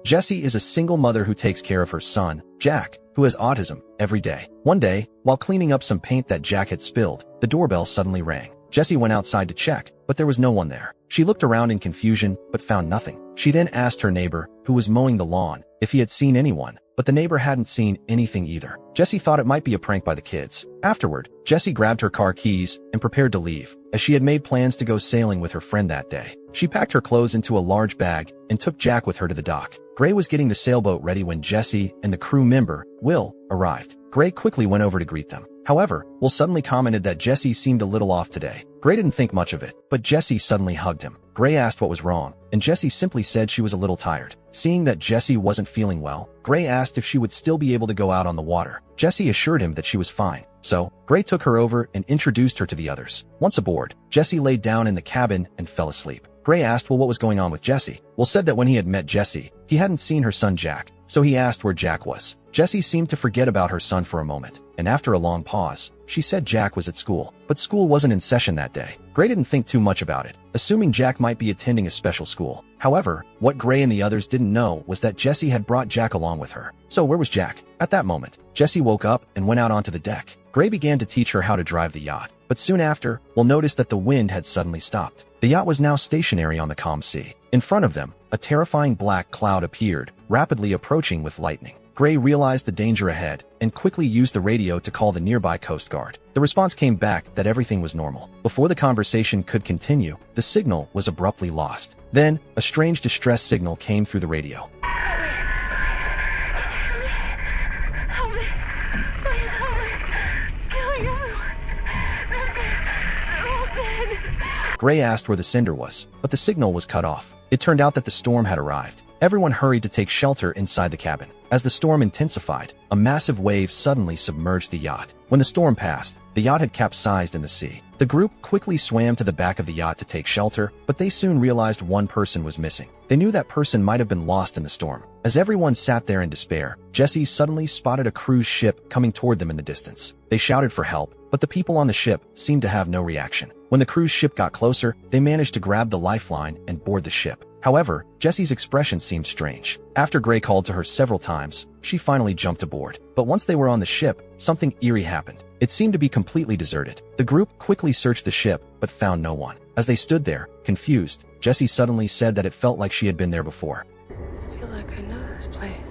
Jessie is a single mother who takes care of her son, Jack, who has autism, every day. One day, while cleaning up some paint that Jack had spilled, the doorbell suddenly rang. Jessie went outside to check, but there was no one there. She looked around in confusion, but found nothing. She then asked her neighbor, who was mowing the lawn, if he had seen anyone, but the neighbor hadn't seen anything either. Jessie thought it might be a prank by the kids. Afterward, Jessie grabbed her car keys and prepared to leave, as she had made plans to go sailing with her friend that day. She packed her clothes into a large bag and took Jack with her to the dock. Gray was getting the sailboat ready when Jessie and the crew member, Will, arrived. Gray quickly went over to greet them. However, Will suddenly commented that Jessie seemed a little off today. Gray didn't think much of it, but Jessie suddenly hugged him. Gray asked what was wrong, and Jessie simply said she was a little tired. Seeing that Jessie wasn't feeling well, Gray asked if she would still be able to go out on the water. Jessie assured him that she was fine. So, Gray took her over and introduced her to the others. Once aboard, Jessie laid down in the cabin and fell asleep. Gray asked Will what was going on with Jessie. Will said that when he had met Jessie, he hadn't seen her son Jack, so he asked where Jack was. Jessie seemed to forget about her son for a moment, and after a long pause, she said Jack was at school. But school wasn't in session that day. Gray didn't think too much about it, assuming Jack might be attending a special school. However, what Gray and the others didn't know was that Jessie had brought Jack along with her. So where was Jack? At that moment, Jessie woke up and went out onto the deck. Gray began to teach her how to drive the yacht, but soon after, Will noticed that the wind had suddenly stopped. The yacht was now stationary on the calm sea. In front of them, a terrifying black cloud appeared, rapidly approaching with lightning. Gray realized the danger ahead and quickly used the radio to call the nearby Coast Guard. The response came back that everything was normal. Before the conversation could continue, the signal was abruptly lost. Then, a strange distress signal came through the radio. Help me! Please help me! Killing everyone! They're all dead! Gray asked where the sender was, but the signal was cut off. It turned out that the storm had arrived. Everyone hurried to take shelter inside the cabin. As the storm intensified, a massive wave suddenly submerged the yacht. When the storm passed, the yacht had capsized in the sea. The group quickly swam to the back of the yacht to take shelter, but they soon realized one person was missing. They knew that person might have been lost in the storm. As everyone sat there in despair, Jessie suddenly spotted a cruise ship coming toward them in the distance. They shouted for help, but the people on the ship seemed to have no reaction. When the cruise ship got closer, they managed to grab the lifeline and board the ship. However, Jessie's expression seemed strange. After Gray called to her several times, she finally jumped aboard. But once they were on the ship, something eerie happened. It seemed to be completely deserted. The group quickly searched the ship, but found no one. As they stood there, confused, Jessie suddenly said that it felt like she had been there before. I feel like I know this place.